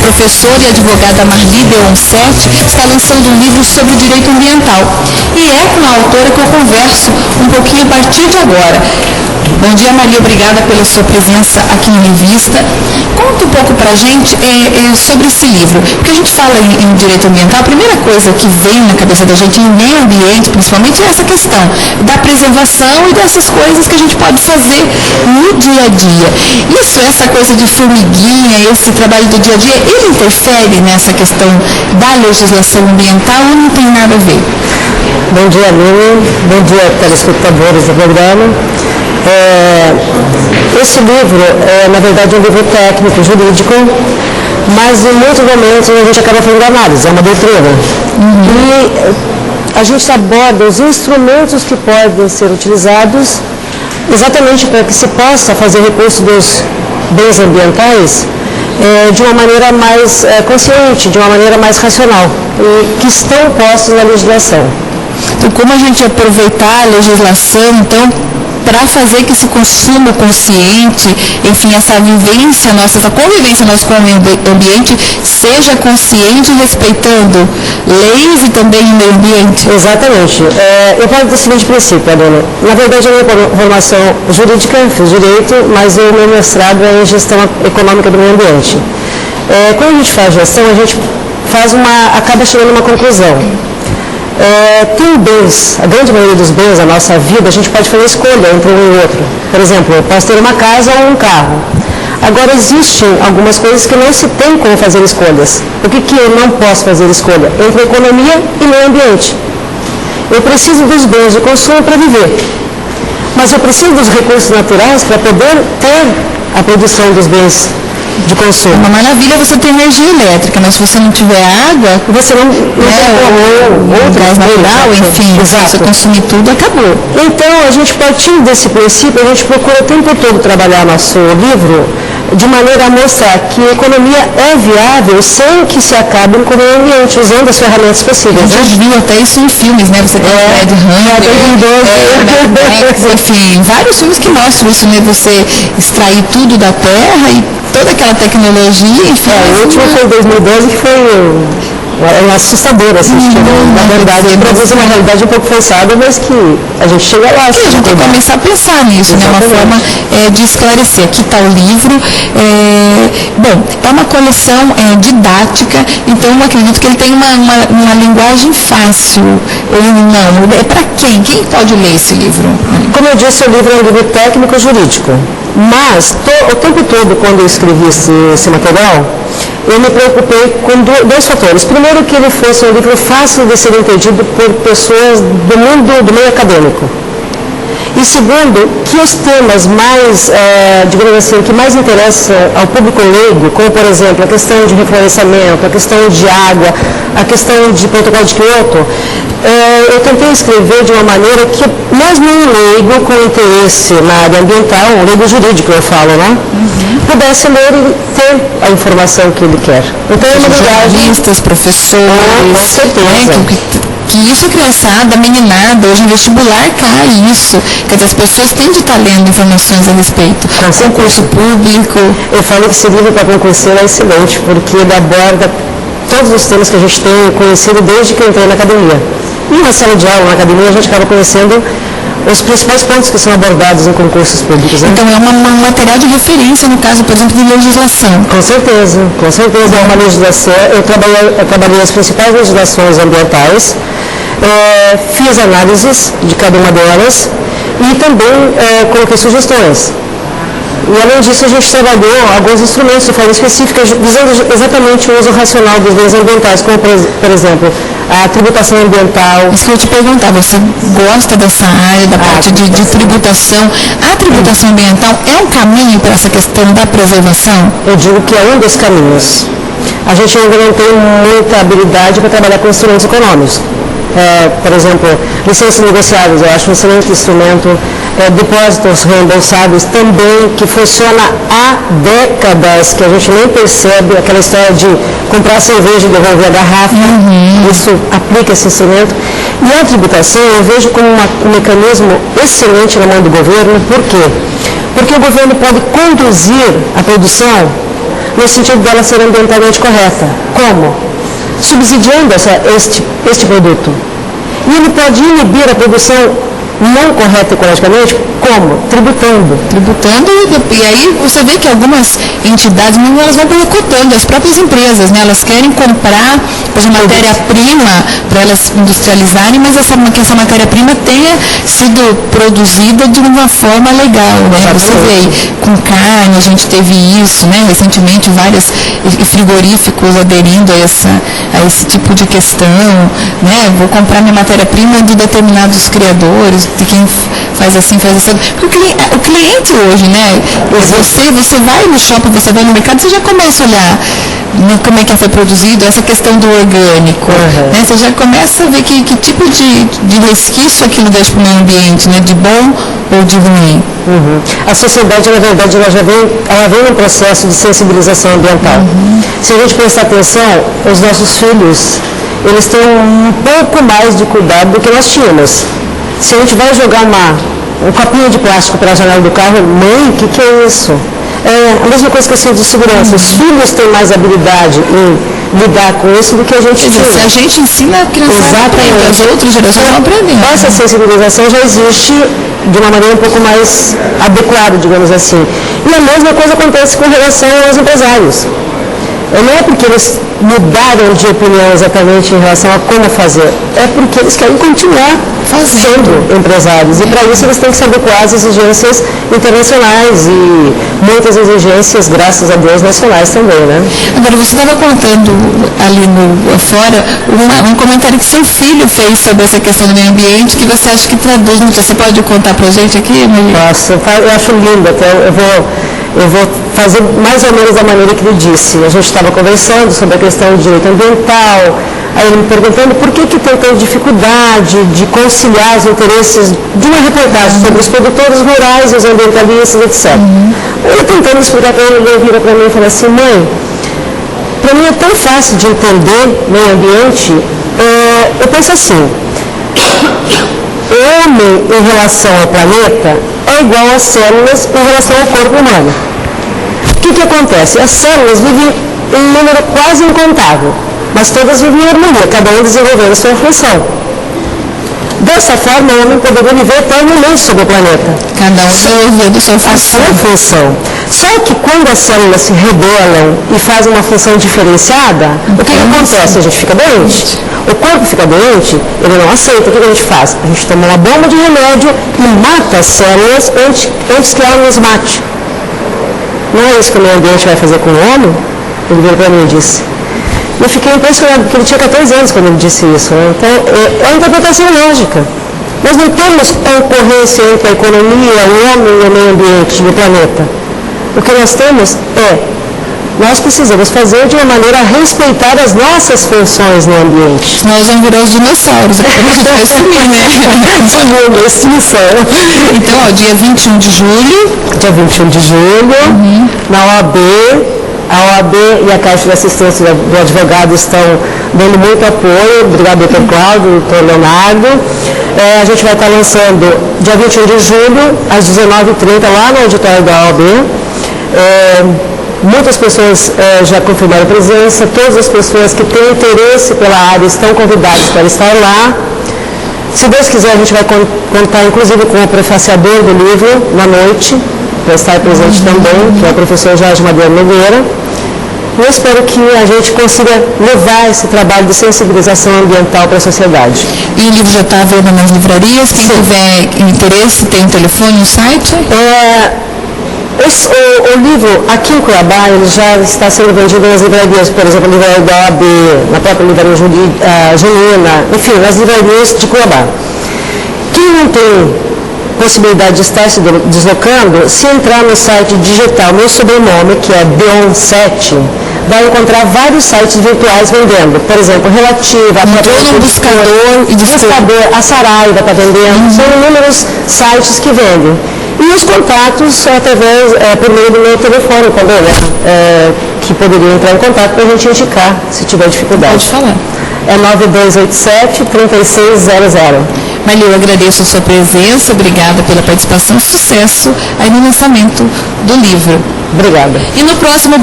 professora e advogada Marli Deoncetti está lançando um livro sobre o direito ambiental. E é com a autora que eu converso um pouquinho a partir de agora. Bom dia, Maria, obrigada pela sua presença aqui na revista. Conta um pouco pra gente sobre esse livro. Porque a gente fala em direito ambiental, a primeira coisa que vem na cabeça da gente em meio ambiente, principalmente, é essa questão da preservação e dessas coisas que a gente pode fazer no dia a dia. Isso, essa coisa de formiguinha, esse trabalho do dia a dia, ele interfere nessa questão da legislação ambiental ou não tem nada a ver? Bom dia, Aline. Bom dia, telespectadores do programa. Esse livro na verdade, é um livro técnico, jurídico, mas em muitos momentos a gente acaba fazendo análise, é uma doutrina. E a gente aborda os instrumentos que podem ser utilizados exatamente para que se possa fazer recurso dos bens ambientais de uma maneira mais consciente, de uma maneira mais racional, e que estão postos na legislação. Então, como a gente aproveitar a legislação, então, para fazer que esse consumo consciente, enfim, essa vivência nossa, essa convivência nossa com o meio ambiente, seja consciente, respeitando leis e também o meio ambiente? Exatamente. Eu parto do seguinte princípio, Adona. Na verdade, a minha formação jurídica, fiz direito, mas o meu mestrado é em gestão econômica do meio ambiente. Quando a gente faz gestão, a gente acaba chegando a uma conclusão. Tem bens, a grande maioria dos bens da nossa vida, a gente pode fazer escolha entre um e outro. Por exemplo, eu posso ter uma casa ou um carro. Agora, existem algumas coisas que não se tem como fazer escolhas. O que eu não posso fazer escolha? Entre economia e meio ambiente. Eu preciso dos bens de consumo para viver, mas eu preciso dos recursos naturais para poder ter a produção dos bens de consumo. Uma maravilha você ter energia elétrica, mas se você não tiver água, você não ou gás natural, enfim, se você consumir tudo, acabou. Então, a gente, partindo desse princípio, a gente procura o tempo todo trabalhar nosso livro de maneira a mostrar que a economia é viável sem que se acabe com o meio ambiente, usando as ferramentas possíveis. A gente viu até isso em filmes, né? Você tem enfim, vários filmes que mostram isso, né? Você extrair tudo da terra e toda aquela tecnologia, enfim. O último foi em 2012, que foi assustador, assim, na verdade, produz uma realidade um pouco forçada, mas que a gente chega lá. E a gente tem que começar a pensar nisso, né? Uma forma de esclarecer. Aqui está o livro. Bom, é uma coleção didática, então eu acredito que ele tem uma linguagem fácil. Não, é para quem? Quem pode ler esse livro? Como eu disse, o livro é um livro técnico-jurídico, mas o tempo todo, quando eu escrevi esse material, eu me preocupei com dois fatores. Primeiro, que ele fosse um livro fácil de ser entendido por pessoas do mundo do meio acadêmico. E segundo, que os temas mais, digamos assim, que mais interessam ao público leigo, como por exemplo a questão de reflorestamento, a questão de água, a questão de protocolo de Kyoto, eu tentei escrever de uma maneira que mesmo um leigo com interesse na área ambiental, um leigo jurídico eu falo, né? Pudesse ler e ter a informação que ele quer. Então é uma jornalistas, professores, com certeza. Que isso é criançada, meninada, hoje em vestibular cai isso. Quer dizer, as pessoas têm de estar lendo informações a respeito. Concurso público. Eu falo que esse livro para concurseiro é excelente, porque ele aborda todos os temas que a gente tem conhecido desde que eu entrei na academia. E na sala de aula, na academia, a gente acaba conhecendo os principais pontos que são abordados em concursos públicos. Né? Então é um material de referência, no caso, por exemplo, de legislação. Com certeza. É uma legislação. Eu trabalhei as principais legislações ambientais, fiz análises de cada uma delas e também coloquei sugestões. E além disso, a gente trabalhou alguns instrumentos de forma específica, visando exatamente o uso racional dos bens ambientais, como, por exemplo, a tributação ambiental. Isso que eu te perguntar, você gosta dessa área, da parte de tributação? A tributação ambiental é um caminho para essa questão da preservação? Eu digo que é um dos caminhos. A gente ainda não tem muita habilidade para trabalhar com instrumentos econômicos. Por exemplo, licenças negociadas, eu acho um excelente instrumento. Depósitos reembolsáveis também, que funciona há décadas, que a gente nem percebe, aquela história de comprar cerveja e devolver a garrafa, isso aplica esse instrumento. E a tributação eu vejo como um mecanismo excelente na mão do governo. Por quê? Porque o governo pode conduzir a produção no sentido dela ser ambientalmente correta. Como? Subsidiando este produto. E ele pode inibir a produção não correta ecologicamente, como? Tributando. E aí você vê que algumas entidades, elas vão boicotando, as próprias empresas, né? Elas querem comprar, por exemplo, matéria-prima para elas industrializarem, mas que essa matéria-prima tenha sido produzida de uma forma legal, né? Você vê, com carne, a gente teve isso, né? Recentemente, vários frigoríficos aderindo a esse tipo de questão, né? Vou comprar minha matéria-prima de determinados criadores, de quem faz assim, faz assim. Porque o cliente hoje, né? Você vai no shopping, você vai no mercado, você já começa a olhar, né, como é que foi produzido, essa questão do orgânico. Né? Você já começa a ver que tipo de resquício aquilo deixa para o meio ambiente, né? De bom ou de ruim. A sociedade, na verdade, ela vem num processo de sensibilização ambiental. Se a gente prestar atenção, os nossos filhos, eles têm um pouco mais de cuidado do que nós tínhamos. Se a gente vai jogar um copinho de plástico pela janela do carro, mãe, o que é isso? É a mesma coisa que a cinto de segurança. Os filhos têm mais habilidade em lidar com isso do que a gente tinha. Se a gente ensina a criança a aprender, as outras gerações vão aprendendo. Essa sensibilização já existe de uma maneira um pouco mais adequada, digamos assim. E a mesma coisa acontece com relação aos empresários. Não é porque eles mudaram de opinião exatamente em relação a como fazer, é porque eles querem continuar sendo empresários. E para isso eles têm que se adequar às exigências internacionais e muitas exigências, graças a Deus, nacionais também, né? Agora, você estava contando ali fora um comentário que seu filho fez sobre essa questão do meio ambiente, que você acha que traduz muito. Você pode contar para a gente aqui, Maria? Posso, eu acho lindo, até eu vou fazer mais ou menos da maneira que ele disse. A gente estava conversando sobre a questão do direito ambiental, aí ele me perguntando por que tem tanta dificuldade de conciliar os interesses de uma reportagem sobre os produtores rurais, os ambientalistas, etc. Eu tentando explicar para ele, ele vira para mim e fala assim: mãe, para mim é tão fácil de entender meio ambiente, eu penso assim, o homem em relação ao planeta é igual às células em relação ao corpo humano. O que acontece? As células vivem em um número quase incontável, mas todas vivem em harmonia, cada um desenvolvendo a sua função. Dessa forma, o homem poderia viver eternamente sobre o planeta. Cada um desenvolvendo a sua função. Só que quando as células se rebelam e fazem uma função diferenciada, o que acontece? A gente fica doente. O corpo fica doente, ele não aceita. O que a gente faz? A gente toma uma bomba de remédio e mata as células antes que ela nos mate. Não é isso que o meio ambiente vai fazer com o homem? Ele veio para mim e disse. Eu fiquei impressionado, porque ele tinha 14 anos quando ele disse isso. Né? Então, é uma interpretação lógica. Nós não temos concorrência entre a economia, o homem e o meio ambiente do planeta. O que nós temos nós precisamos fazer de uma maneira a respeitar as nossas funções no ambiente. Nós vamos virar os dinossauros, a gente vai sumir, né? Segundo, extinção. Então, dia 21 de julho. Dia 21 de julho, na OAB. A OAB e a Caixa de Assistência do Advogado estão dando muito apoio. Obrigado, doutor Cláudio, doutor Leonardo. A gente vai estar lançando dia 21 de julho, às 19h30, lá no auditório da OAB. Muitas pessoas já confirmaram a presença. Todas as pessoas que têm interesse pela área estão convidadas para estar lá. Se Deus quiser, a gente vai contar, inclusive, com o prefaciador do livro na noite, para estar presente também, que é o professor Jorge Madeira Nogueira. Eu espero que a gente consiga levar esse trabalho de sensibilização ambiental para a sociedade. E o livro já está à venda nas livrarias? Quem tiver interesse, tem um telefone, um site? O livro, aqui em Cuiabá, ele já está sendo vendido nas livrarias, por exemplo, a livraria da OAB, na própria livraria Junina, enfim, nas livrarias de Cuiabá. Quem não tem possibilidade de estar se deslocando, se entrar no site digital, meu sobrenome, que é Beon7, vai encontrar vários sites virtuais vendendo. Por exemplo, Relativa, a buscador, a Saraiva está vendendo. São inúmeros sites que vendem. E os contatos através, por meio do meu telefone, que poderia entrar em contato para a gente indicar se tiver dificuldade. Pode falar. É 9287-3600. Maria, eu agradeço a sua presença, obrigada pela participação, sucesso aí no lançamento do livro. Obrigada. E no próximo